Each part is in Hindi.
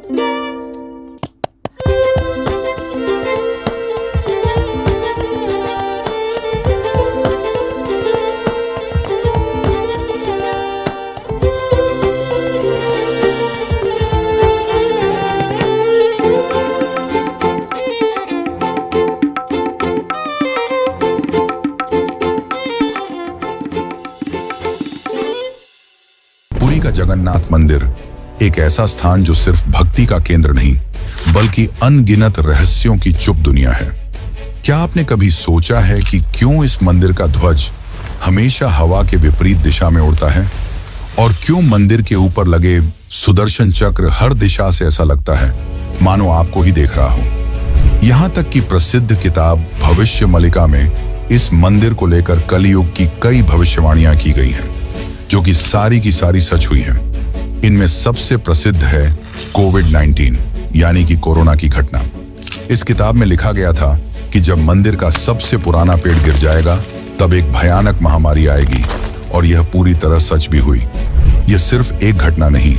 पुरी का जगन्नाथ मंदिर एक ऐसा स्थान जो सिर्फ भक्ति का केंद्र नहीं बल्कि अनगिनत रहस्यों की चुप दुनिया है। क्या आपने कभी सोचा है कि क्यों इस मंदिर का ध्वज हमेशा हवा के विपरीत दिशा में उड़ता है और क्यों मंदिर के ऊपर लगे सुदर्शन चक्र हर दिशा से ऐसा लगता है मानो आपको ही देख रहा हो। यहाँ तक कि प्रसिद्ध किताब भविष्य मलिका में इस मंदिर को लेकर कलयुग की कई भविष्यवाणियां की गई हैं जो कि सारी की सारी सच हुई हैं। इनमें सबसे प्रसिद्ध है कोविड-19 यानी कि कोरोना की घटना। इस किताब में लिखा गया था कि जब मंदिर का सबसे पुराना पेड़ गिर जाएगा तब एक भयानक महामारी आएगी और यह पूरी तरह सच भी हुई। यह सिर्फ एक घटना नहीं,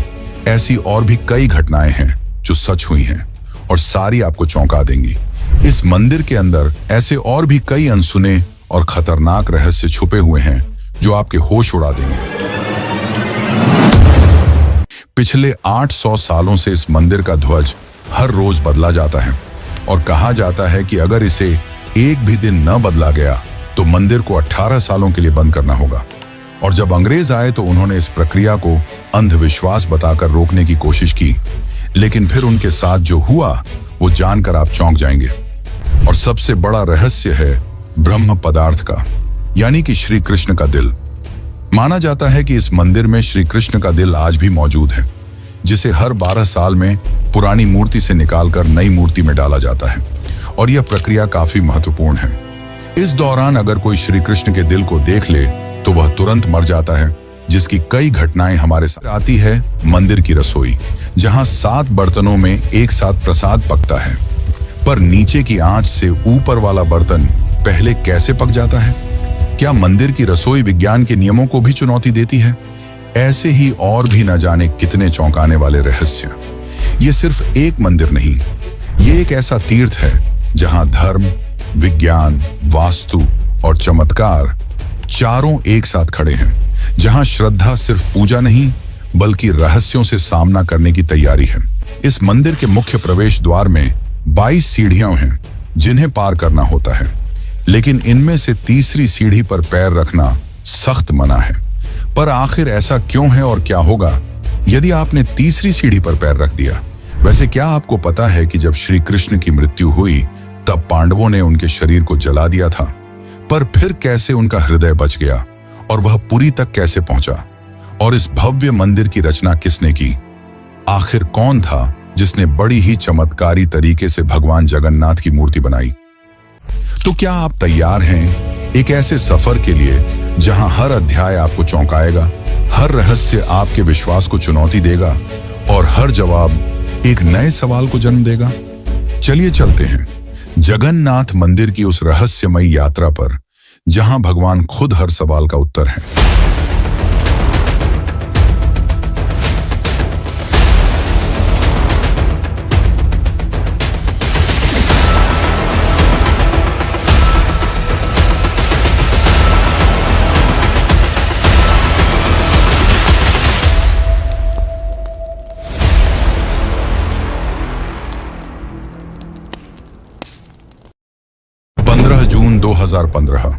ऐसी और भी कई घटनाएं हैं जो सच हुई हैं और सारी आपको चौंका देंगी। इस मंदिर के अंदर ऐसे और भी कई अनसुने और खतरनाक रहस्य छुपे हुए हैं जो आपके होश उड़ा देंगे। पिछले 800 सालों से इस मंदिर का ध्वज हर रोज बदला जाता है और कहा जाता है कि अगर इसे एक भी दिन न बदला गया तो मंदिर को 18 सालों के लिए बंद करना होगा। और जब अंग्रेज आए तो उन्होंने इस प्रक्रिया को अंधविश्वास बताकर रोकने की कोशिश की, लेकिन फिर उनके साथ जो हुआ वो जानकर आप चौंक जाएंगे। और सबसे बड़ा रहस्य है ब्रह्म पदार्थ का, यानी कि श्री कृष्ण का दिल। माना जाता है कि इस मंदिर में श्री कृष्ण का दिल आज भी मौजूद है, जिसे हर 12 साल में पुरानी मूर्ति से निकालकर नई मूर्ति में डाला जाता है और यह प्रक्रिया काफी महत्वपूर्ण है। इस दौरान अगर कोई श्री कृष्ण के दिल को देख ले तो वह तुरंत मर जाता है, जिसकी कई घटनाएं हमारे साथ आती है। मंदिर की रसोई, जहां 7 बर्तनों में एक साथ प्रसाद पकता है, पर नीचे की आंच से ऊपर वाला बर्तन पहले कैसे पक जाता है? क्या मंदिर की रसोई विज्ञान के नियमों को भी चुनौती देती है? ऐसे ही और भी न जाने कितने चौंकाने वाले रहस्य। ये सिर्फ एक मंदिर नहीं, ये एक ऐसा तीर्थ है जहां धर्म, विज्ञान, वास्तु और चमत्कार चारों एक साथ खड़े हैं, जहां श्रद्धा सिर्फ पूजा नहीं बल्कि रहस्यों से सामना करने की तैयारी है। इस मंदिर के मुख्य प्रवेश द्वार में 22 सीढ़ियां हैं जिन्हें पार करना होता है, लेकिन इनमें से तीसरी सीढ़ी पर पैर रखना सख्त मना है। पर आखिर ऐसा क्यों है और क्या होगा यदि आपने तीसरी सीढ़ी पर पैर रख दिया? वैसे क्या आपको पता है कि जब श्री कृष्ण की मृत्यु हुई तब पांडवों ने उनके शरीर को जला दिया था, पर फिर कैसे उनका हृदय बच गया और वह पुरी तक कैसे पहुंचा? और इस भव्य मंदिर की रचना किसने की? आखिर कौन था जिसने बड़ी ही चमत्कारी तरीके से भगवान जगन्नाथ की मूर्ति बनाई? तो क्या आप तैयार हैं एक ऐसे सफर के लिए जहां हर अध्याय आपको चौंकाएगा, हर रहस्य आपके विश्वास को चुनौती देगा और हर जवाब एक नए सवाल को जन्म देगा? चलिए चलते हैं जगन्नाथ मंदिर की उस रहस्यमयी यात्रा पर जहां भगवान खुद हर सवाल का उत्तर है। जून 2015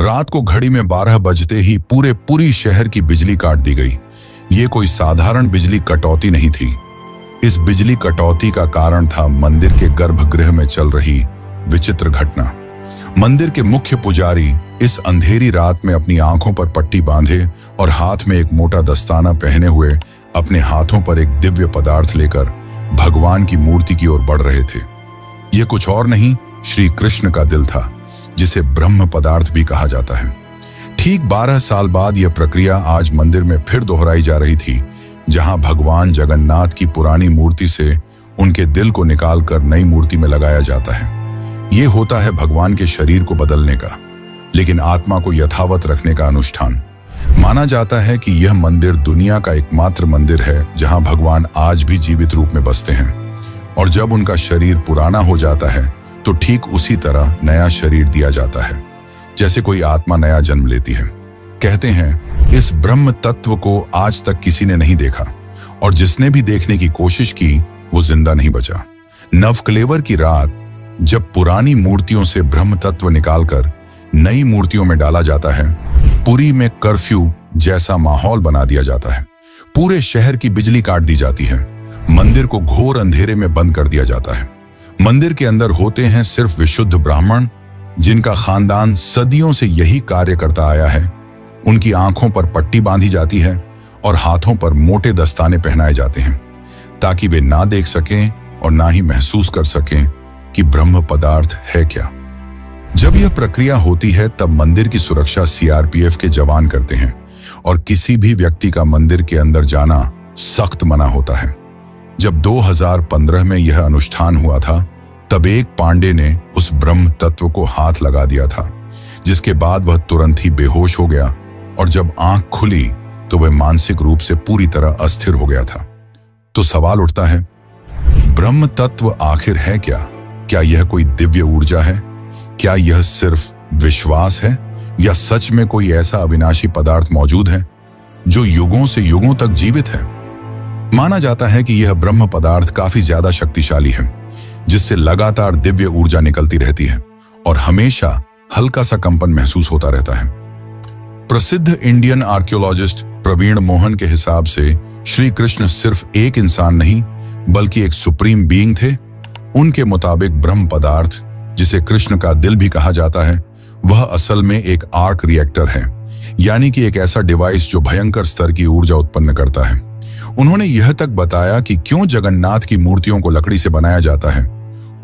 रात को घड़ी में 12 बजते ही पूरी शहर की बिजली काट दी गई। ये कोई साधारण बिजली कटौती नहीं थी। इस बिजली कटौती का कारण था मंदिर के गर्भगृह में चल रही विचित्र घटना। मंदिर के मुख्य पुजारी इस अंधेरी रात में अपनी आंखों पर पट्टी बांधे और हाथ में एक मोटा दस्ताना पहने हुए अपने हाथों पर एक दिव्य पदार्थ लेकर भगवान की मूर्ति की ओर बढ़ रहे थे। यह कुछ और नहीं, श्री कृष्ण का दिल था, जिसे ब्रह्म पदार्थ भी कहा जाता है। ठीक 12 साल बाद यह प्रक्रिया आज मंदिर में फिर दोहराई जा रही थी, जहां भगवान जगन्नाथ की पुरानी मूर्ति से उनके दिल को निकालकर नई मूर्ति में लगाया जाता है। यह होता है भगवान के शरीर को बदलने का, लेकिन आत्मा को यथावत रखने का अनुष्ठान। माना जाता है कि यह मंदिर दुनिया का एकमात्र मंदिर है जहां भगवान आज भी जीवित रूप में बसते हैं, और जब उनका शरीर पुराना हो जाता है तो ठीक उसी तरह नया शरीर दिया जाता है जैसे कोई आत्मा नया जन्म लेती है। कहते हैं इस ब्रह्म तत्व को आज तक किसी ने नहीं देखा, और जिसने भी देखने की कोशिश की वो जिंदा नहीं बचा। नवकलेवर की रात जब पुरानी मूर्तियों से ब्रह्म तत्व निकालकर नई मूर्तियों में डाला जाता है, पुरी में कर्फ्यू जैसा माहौल बना दिया जाता है। पूरे शहर की बिजली काट दी जाती है। मंदिर को घोर अंधेरे में बंद कर दिया जाता है। मंदिर के अंदर होते हैं सिर्फ विशुद्ध ब्राह्मण, जिनका खानदान सदियों से यही कार्य करता आया है। उनकी आंखों पर पट्टी बांधी जाती है और हाथों पर मोटे दस्ताने पहनाए जाते हैं ताकि वे ना देख सकें और ना ही महसूस कर सकें कि ब्रह्म पदार्थ है क्या। जब यह प्रक्रिया होती है तब मंदिर की सुरक्षा सीआरपीएफ के जवान करते हैं और किसी भी व्यक्ति का मंदिर के अंदर जाना सख्त मना होता है। जब 2015 में यह अनुष्ठान हुआ था तब एक पांडे ने उस ब्रह्म तत्व को हाथ लगा दिया था, जिसके बाद वह तुरंत ही बेहोश हो गया, और जब आंख खुली तो वह मानसिक रूप से पूरी तरह अस्थिर हो गया था। तो सवाल उठता है, ब्रह्म तत्व आखिर है क्या? क्या यह कोई दिव्य ऊर्जा है? क्या यह सिर्फ विश्वास है, या सच में कोई ऐसा अविनाशी पदार्थ मौजूद है जो युगों से युगों तक जीवित है? माना जाता है कि यह ब्रह्म पदार्थ काफी ज्यादा शक्तिशाली है, जिससे लगातार दिव्य ऊर्जा निकलती रहती है और हमेशा हल्का सा कंपन महसूस होता रहता है। प्रसिद्ध इंडियन आर्कियोलॉजिस्ट प्रवीण मोहन के हिसाब से श्री कृष्ण सिर्फ एक इंसान नहीं बल्कि एक सुप्रीम बीइंग थे। उनके मुताबिक ब्रह्म पदार्थ, जिसे कृष्ण का दिल भी कहा जाता है, वह असल में एक आर्क रिएक्टर है, यानी कि एक ऐसा डिवाइस जो भयंकर स्तर की ऊर्जा उत्पन्न करता है। उन्होंने यह तक बताया कि क्यों जगन्नाथ की मूर्तियों को लकड़ी से बनाया जाता है।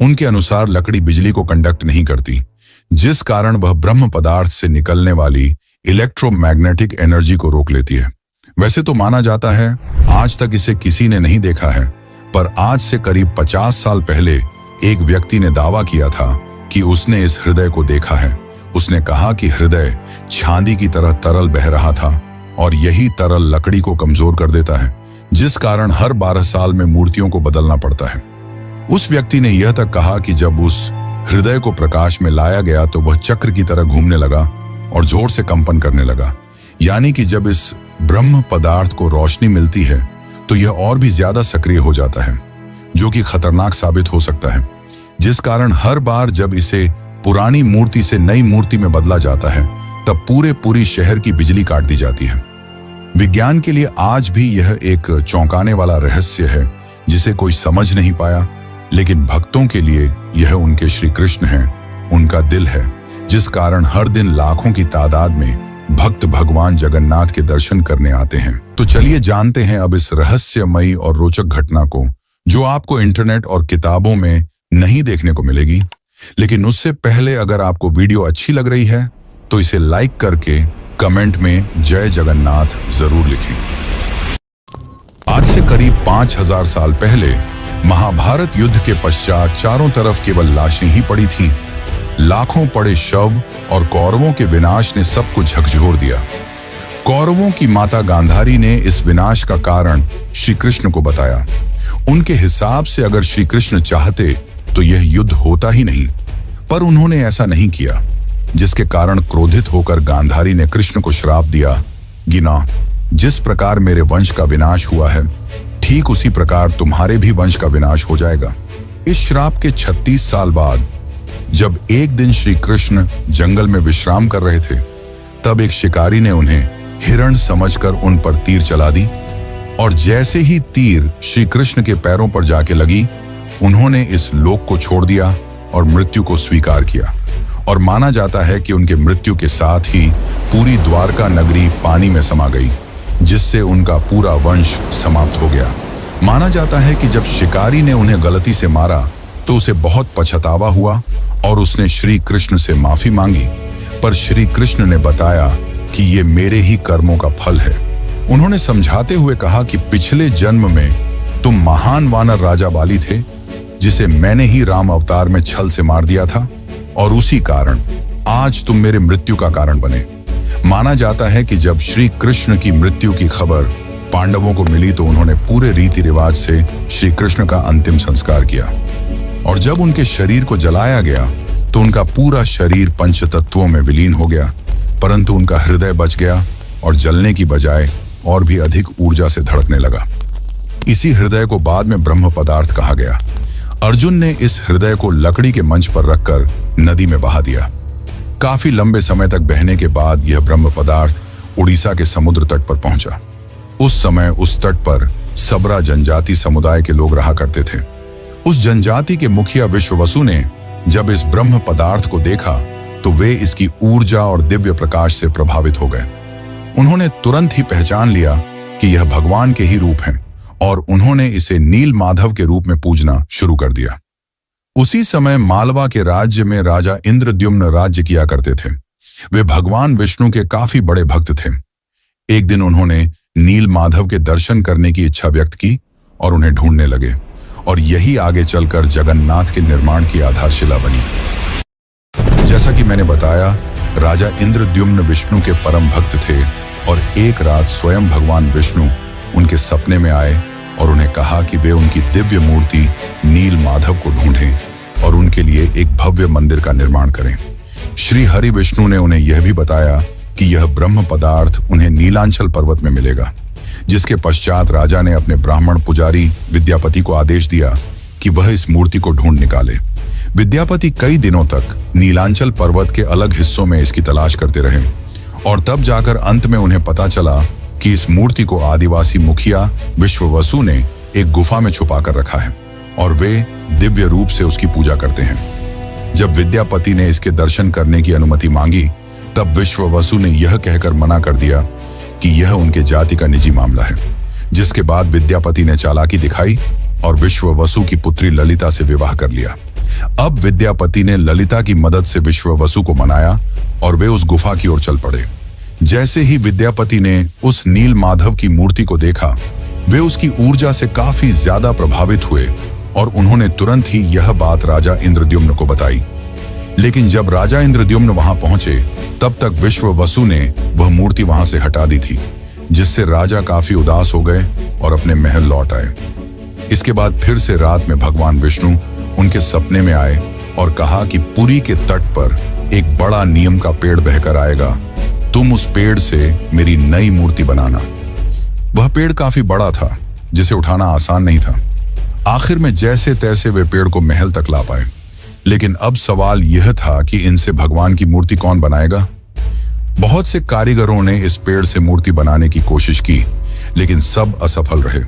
उनके अनुसार लकड़ी बिजली को कंडक्ट नहीं करती, जिस कारण वह ब्रह्म पदार्थ से निकलने वाली इलेक्ट्रोमैग्नेटिक एनर्जी को रोक लेती है। वैसे तो माना जाता है आज तक इसे किसी ने नहीं देखा है, पर आज से करीब 50 साल पहले एक व्यक्ति ने दावा किया था कि उसने इस हृदय को देखा है। उसने कहा कि हृदय चांदी की तरह तरल बह रहा था और यही तरल लकड़ी को कमजोर कर देता है, जिस कारण हर 12 साल में मूर्तियों को बदलना पड़ता है। उस व्यक्ति ने यह तक कहा कि जब उस हृदय को प्रकाश में लाया गया तो वह चक्र की तरह घूमने लगा और जोर से कंपन करने लगा, यानी कि जब इस ब्रह्म पदार्थ को रोशनी मिलती है तो यह और भी ज्यादा सक्रिय हो जाता है, जो कि खतरनाक साबित हो सकता है, जिस कारण हर बार जब इसे पुरानी मूर्ति से नई मूर्ति में बदला जाता है तब पूरी शहर की बिजली काट दी जाती है। विज्ञान के लिए आज भी यह एक चौंकाने वाला रहस्य है जिसे कोई समझ नहीं पाया, लेकिन भक्तों के लिए यह उनके श्री कृष्ण हैं, उनका दिल है, जिस कारण हर दिन लाखों की तादाद में भक्त भगवान जगन्नाथ के दर्शन करने आते हैं। तो चलिए जानते हैं अब इस रहस्यमयी और रोचक घटना को, जो आपको इंटरनेट और किताबों में नहीं देखने को मिलेगी। लेकिन उससे पहले अगर आपको वीडियो अच्छी लग रही है तो इसे लाइक करके कमेंट में जय जगन्नाथ जरूर लिखें। आज से करीब 5000 साल पहले महाभारत युद्ध के पश्चात चारों तरफ केवल लाशें ही पड़ी थीं। लाखों पड़े शव और कौरवों के विनाश ने सबको झकझोर दिया। कौरवों की माता गांधारी ने इस विनाश का कारण श्री कृष्ण को बताया। उनके हिसाब से अगर श्री कृष्ण चाहते तो यह युद्ध होता ही नहीं, पर उन्होंने ऐसा नहीं किया, जिसके कारण क्रोधित होकर गांधारी ने कृष्ण को श्राप दिया, गिना, जिस प्रकार मेरे वंश का विनाश हुआ है ठीक उसी प्रकार तुम्हारे भी वंश का विनाश हो जाएगा। इस श्राप के 36 साल बाद जब एक दिन श्री कृष्ण जंगल में विश्राम कर रहे थे, तब एक शिकारी ने उन्हें हिरण समझकर उन पर तीर चला दी, और जैसे ही तीर श्री कृष्ण के पैरों पर जाके लगी, उन्होंने इस लोक को छोड़ दिया और मृत्यु को स्वीकार किया। और माना जाता है कि उनके मृत्यु के साथ ही पूरी द्वारका नगरी पानी में समा गई, जिससे उनका पूरा वंश समाप्त हो गया। माना जाता है कि जब शिकारी ने उन्हें गलती से मारा तो उसे बहुत पछतावा हुआ और उसने श्री कृष्ण से माफी मांगी, पर श्री कृष्ण ने बताया कि ये मेरे ही कर्मों का फल है। उन्होंने समझाते हुए कहा कि पिछले जन्म में तुम महान वानर राजा बाली थे, जिसे मैंने ही राम अवतार में छल से मार दिया था, और उसी कारण आज तुम मेरे मृत्यु का कारण बने। माना जाता है कि जब श्री कृष्ण की मृत्यु की खबर पांडवों को मिली तो उन्होंने पूरे रीति रिवाज से श्री कृष्ण का अंतिम संस्कार किया, और जब उनके शरीर को जलाया गया तो उनका पूरा शरीर पंचतत्वों में विलीन हो गया, परंतु उनका हृदय बच गया और जलने की बजाय और भी अधिक ऊर्जा से धड़कने लगा। इसी हृदय को बाद में ब्रह्म पदार्थ कहा गया। अर्जुन ने इस हृदय को लकड़ी के मंच पर रखकर नदी में बहा दिया। काफी लंबे समय तक बहने के बाद यह ब्रह्म पदार्थ उड़ीसा के समुद्र तट पर पहुंचा। उस समय उस तट पर सबरा जनजाति समुदाय के लोग रहा करते थे। उस जनजाति के मुखिया विश्ववसु ने जब इस ब्रह्म पदार्थ को देखा तो वे इसकी ऊर्जा और दिव्य प्रकाश से प्रभावित हो गए। उन्होंने तुरंत ही पहचान लिया कि यह भगवान के ही रूप हैं और उन्होंने इसे नील माधव के रूप में पूजना शुरू कर दिया। उसी समय मालवा के राज्य में राजा इंद्रद्युम्न राज्य किया करते थे। वे भगवान विष्णु के काफी बड़े भक्त थे। एक दिन उन्होंने नील माधव के दर्शन करने की इच्छा व्यक्त की और उन्हें ढूंढने लगे, और यही आगे चलकर जगन्नाथ के निर्माण की आधारशिला बनी। जैसा कि मैंने बताया, राजा इंद्रद्युम्न विष्णु के परम भक्त थे और एक रात स्वयं भगवान विष्णु उनके सपने में आए और उन्हें कहा कि वे उनकी दिव्य मूर्ति नील माधव को ढूंढें और उनके लिए एक भव्य मंदिर का निर्माण करें। श्री हरि विष्णु ने उन्हें यह भी बताया कि यह ब्रह्म पदार्थ उन्हें नीलांचल पर्वत में मिलेगा, जिसके पश्चात राजा ने अपने ब्राह्मण पुजारी विद्यापति को आदेश दिया कि वह इस मूर्ति को ढूंढ निकाले। विद्यापति कई दिनों तक नीलांचल पर्वत के अलग हिस्सों में इसकी तलाश करते रहे और तब जाकर अंत में उन्हें पता चला कि इस मूर्ति को आदिवासी मुखिया विश्ववसु ने एक गुफा में छुपा कर रखा है और वे दिव्य रूप से उसकी पूजा करते हैं। जब विद्यापति ने इसके दर्शन करने की अनुमति मांगी तब विश्ववसु ने यह कहकर मना कर दिया कि यह उनके जाति का निजी मामला है, जिसके बाद विद्यापति ने चालाकी दिखाई और विश्ववसु की पुत्री ललिता से विवाह कर लिया। अब विद्यापति ने ललिता की मदद से विश्ववसु को मनाया और वे उस गुफा की ओर चल पड़े। जैसे ही विद्यापति ने उस नील माधव की मूर्ति को देखा, वे उसकी ऊर्जा से काफी ज्यादा प्रभावित हुए और उन्होंने तुरंत ही यह बात राजा इंद्रद्युम्न को बताई। लेकिन जब राजा इंद्रद्युम्न वहां पहुंचे तब तक विश्ववसु ने वह मूर्ति वहां से हटा दी थी, जिससे राजा काफी उदास हो गए और अपने महल लौट आए। इसके बाद फिर से रात में भगवान विष्णु उनके सपने में आए और कहा कि पुरी के तट पर एक बड़ा नीम का पेड़ बहकर आएगा, तुम उस पेड़ से मेरी नई मूर्ति बनाना। वह पेड़ काफी बड़ा था, जिसे उठाना आसान नहीं था। आखिर में जैसे तैसे वे पेड़ को महल तक ला पाए, लेकिन अब सवाल यह था कि इनसे भगवान की मूर्ति कौन बनाएगा। बहुत से कारीगरों ने इस पेड़ से मूर्ति बनाने की कोशिश की, लेकिन सब असफल रहे।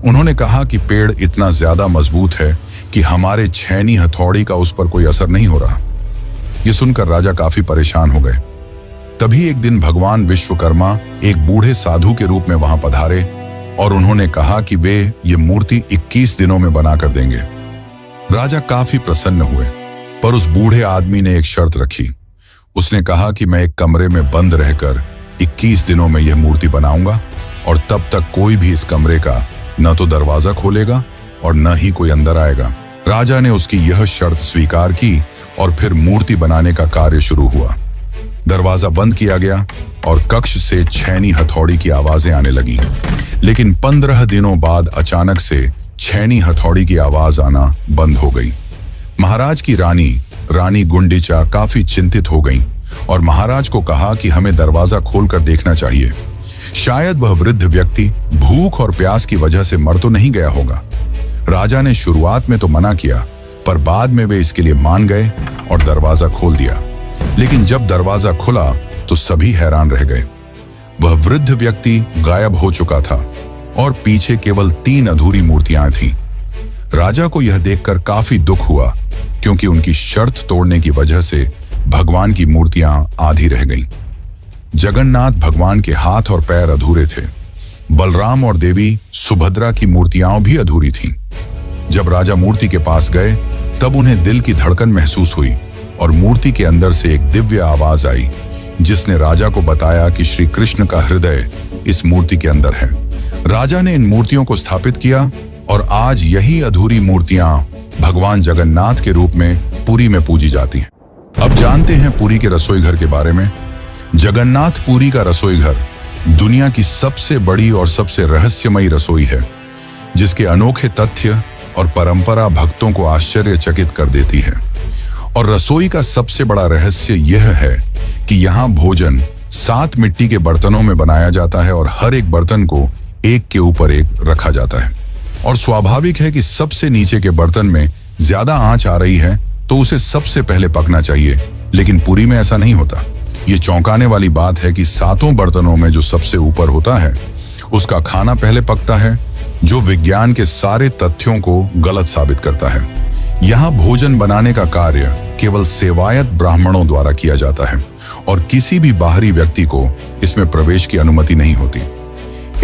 उन्होंने कहा कि पेड़ इतना ज्यादा मजबूत है कि हमारे छेनी हथौड़ी का उस पर कोई असर नहीं हो रहा। यह सुनकर राजा काफी परेशान हो गए। तभी एक दिन भगवान विश्वकर्मा एक बूढ़े साधु के रूप में वहां पधारे और उन्होंने कहा कि वे ये मूर्ति 21 दिनों में बनाकर देंगे। राजा काफी प्रसन्न हुए, पर उस बूढ़े आदमी ने एक शर्त रखी। उसने कहा कि मैं एक कमरे में बंद रहकर 21 दिनों में यह मूर्ति बनाऊंगा और तब तक कोई भी इस कमरे का न तो दरवाजा खोलेगा और न ही कोई अंदर आएगा। राजा ने उसकी यह शर्त स्वीकार की और फिर मूर्ति बनाने का कार्य शुरू हुआ। दरवाजा बंद किया गया और कक्ष से छेनी हथौड़ी की आवाजें आने लगीं। लेकिन 15 दिनों बाद अचानक से छेनी हथौड़ी की आवाज आना बंद हो गई। महाराज की रानी गुंडीचा काफी चिंतित हो गईं और महाराज को कहा कि हमें दरवाजा खोलकर देखना चाहिए। शायद वह वृद्ध व्यक्ति भूख और प्यास की वजह से मर तो नहीं गया होगा। राजा ने शुरुआत में तो मना किया, पर बाद में वे इसके लिए मान गए और दरवाजा खोल दिया। लेकिन जब दरवाजा खुला तो सभी हैरान रह गए। वह वृद्ध व्यक्ति गायब हो चुका था और पीछे केवल 3 अधूरी मूर्तियां थीं। राजा को यह देखकर काफी दुख हुआ, क्योंकि उनकी शर्त तोड़ने की वजह से भगवान की मूर्तियां आधी रह गईं। जगन्नाथ भगवान के हाथ और पैर अधूरे थे। बलराम और देवी सुभद्रा की मूर्तियां भी अधूरी थीं। जब राजा मूर्ति के पास गए तब उन्हें दिल की धड़कन महसूस हुई और मूर्ति के अंदर से एक दिव्य आवाज आई, जिसने राजा को बताया कि श्री कृष्ण का हृदय इस मूर्ति के अंदर है। राजा ने इन मूर्तियों को स्थापित किया और आज यही अधूरी मूर्तियां भगवान जगन्नाथ के रूप में पुरी में पूजी जाती हैं। अब जानते हैं पुरी के रसोई घर के बारे में। जगन्नाथपुरी का रसोई घर दुनिया की सबसे बड़ी और सबसे रहस्यमयी रसोई है, जिसके अनोखे तथ्य और परंपरा भक्तों को आश्चर्यचकित कर देती है। और रसोई का सबसे बड़ा रहस्य यह है कि यहाँ भोजन 7 मिट्टी के बर्तनों में बनाया जाता है और हर एक बर्तन को एक के ऊपर एक रखा जाता है। और स्वाभाविक है कि सबसे नीचे के बर्तन में ज्यादा आंच आ रही है तो उसे सबसे पहले पकना चाहिए, लेकिन पुरी में ऐसा नहीं होता। ये चौंकाने वाली बात है कि 7 बर्तनों में जो सबसे ऊपर होता है उसका खाना पहले पकता है, जो विज्ञान के सारे तथ्यों को गलत साबित करता है। यहाँ भोजन बनाने का कार्य केवल सेवायत ब्राह्मणों द्वारा किया जाता है और किसी भी बाहरी व्यक्ति को इसमें प्रवेश की अनुमति नहीं होती।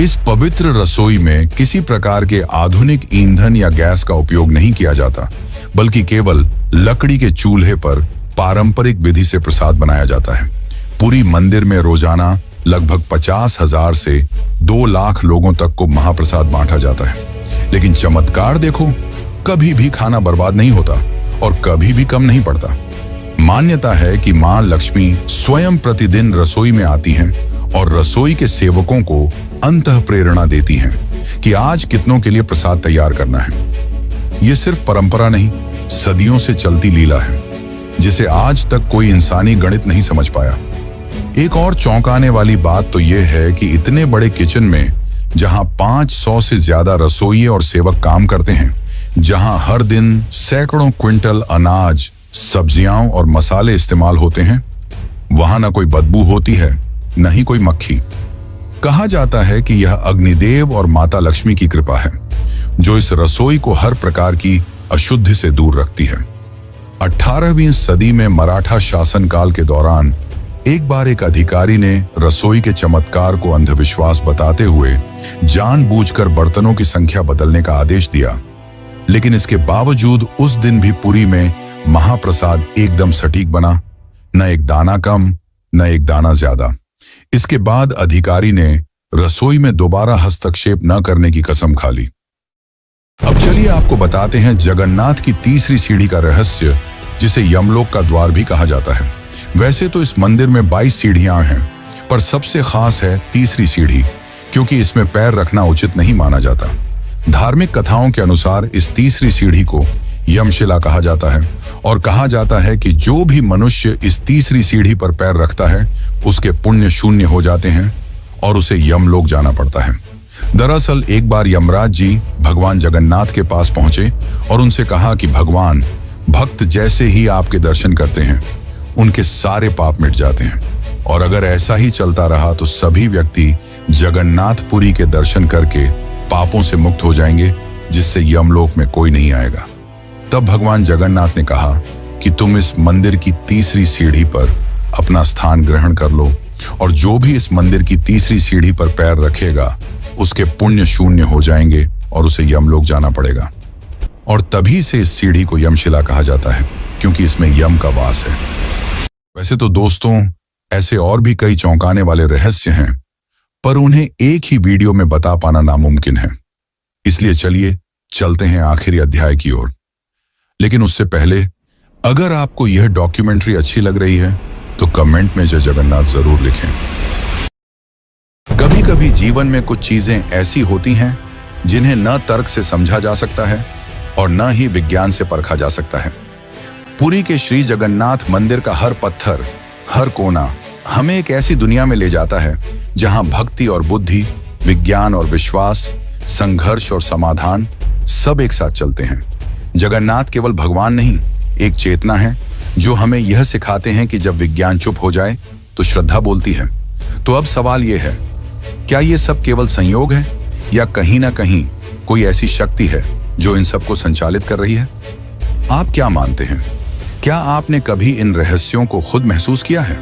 इस पवित्र रसोई में किसी प्रकार के आधुनिक ईंधन या गैस का उपयोग नहीं किया जाता, बल्कि केवल लकड़ी के चूल्हे पर पारंपरिक विधि से प्रसाद बनाया जाता है। पूरी मंदिर में रोजाना लगभग 50,000 से 2 लाख लोगों तक को महाप्रसाद बांटा जाता है। लेकिन चमत्कार देखो, कभी भी खाना बर्बाद नहीं होता और कभी भी कम नहीं पड़ता। मान्यता है कि मां लक्ष्मी स्वयं प्रतिदिन रसोई में आती हैं और रसोई के सेवकों को अंतः प्रेरणा देती हैं कि आज कितनों के लिए प्रसाद तैयार करना है। ये सिर्फ परंपरा नहीं, सदियों से चलती लीला है, जिसे आज तक कोई इंसानी गणित नहीं समझ पाया। एक और चौंकाने वाली बात तो यह है कि इतने बड़े किचन में, जहां 500 से ज्यादा रसोइये और सेवक काम करते हैं, जहां हर दिन सैकड़ों क्विंटल अनाज, सब्जियां और मसाले इस्तेमाल होते हैं, वहां न कोई बदबू होती है, न ही कोई मक्खी। कहा जाता है कि यह अग्निदेव और माता लक्ष्मी की कृपा है, जो इस रसोई को हर प्रकार की अशुद्धि से दूर रखती है। 18वीं सदी में मराठा शासनकाल के दौरान एक बार एक अधिकारी ने रसोई के चमत्कार को अंधविश्वास बताते हुए जानबूझकर बर्तनों की संख्या बदलने का आदेश दिया। लेकिन इसके बावजूद उस दिन भी पुरी में महाप्रसाद एकदम सटीक बना, न एक दाना कम, न एक दाना ज्यादा। इसके बाद अधिकारी ने रसोई में दोबारा हस्तक्षेप न करने की कसम खा ली। अब चलिए आपको बताते हैं जगन्नाथ की तीसरी सीढ़ी का रहस्य, जिसे यमलोक का द्वार भी कहा जाता है। वैसे तो इस मंदिर में 22 सीढ़ियां हैं, पर सबसे खास है तीसरी सीढ़ी, क्योंकि इसमें पैर रखना उचित नहीं माना जाता। धार्मिक कथाओं के अनुसार इस तीसरी सीढ़ी को यमशिला कहा जाता है और कहा जाता है कि जो भी मनुष्य इस तीसरी सीढ़ी पर पैर रखता है उसके पुण्य शून्य हो जाते हैं और उसे यमलोक जाना पड़ता है। दरअसल एक बार यमराज जी भगवान जगन्नाथ के पास पहुंचे और उनसे कहा कि भगवान, भक्त जैसे ही आपके दर्शन करते हैं उनके सारे पाप मिट जाते हैं, और अगर ऐसा ही चलता रहा तो सभी व्यक्ति जगन्नाथपुरी के दर्शन करके पापों से मुक्त हो जाएंगे, जिससे यमलोक में कोई नहीं आएगा। तब भगवान जगन्नाथ ने कहा कि तुम इस मंदिर की तीसरी सीढ़ी पर अपना स्थान ग्रहण कर लो, और जो भी इस मंदिर की तीसरी सीढ़ी पर पैर रखेगा उसके पुण्य शून्य हो जाएंगे और उसे यमलोक जाना पड़ेगा। और तभी से इस सीढ़ी को यमशिला कहा जाता है, क्योंकि इसमें यम का वास है। वैसे तो दोस्तों, ऐसे और भी कई चौंकाने वाले रहस्य हैं, पर उन्हें एक ही वीडियो में बता पाना नामुमकिन है। इसलिए चलिए चलते हैं आखिरी अध्याय की ओर। लेकिन उससे पहले, अगर आपको यह डॉक्यूमेंट्री अच्छी लग रही है तो कमेंट में जय जगन्नाथ जरूर लिखें। कभी कभी जीवन में कुछ चीजें ऐसी होती हैं जिन्हें न तर्क से समझा जा सकता है और न ही विज्ञान से परखा जा सकता है। पुरी के श्री जगन्नाथ मंदिर का हर पत्थर, हर कोना हमें एक ऐसी दुनिया में ले जाता है जहां भक्ति और बुद्धि, विज्ञान और विश्वास, संघर्ष और समाधान सब एक साथ चलते हैं। जगन्नाथ केवल भगवान नहीं, एक चेतना है जो हमें यह सिखाते हैं कि जब विज्ञान चुप हो जाए तो श्रद्धा बोलती है। तो अब सवाल यह है, क्या ये सब केवल संयोग है या कहीं ना कहीं कोई ऐसी शक्ति है जो इन सबको संचालित कर रही है? आप क्या मानते हैं? क्या आपने कभी इन रहस्यों को खुद महसूस किया है?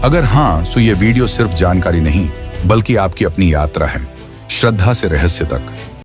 अगर हाँ, तो ये वीडियो सिर्फ जानकारी नहीं, बल्कि आपकी अपनी यात्रा है, श्रद्धा से रहस्य तक।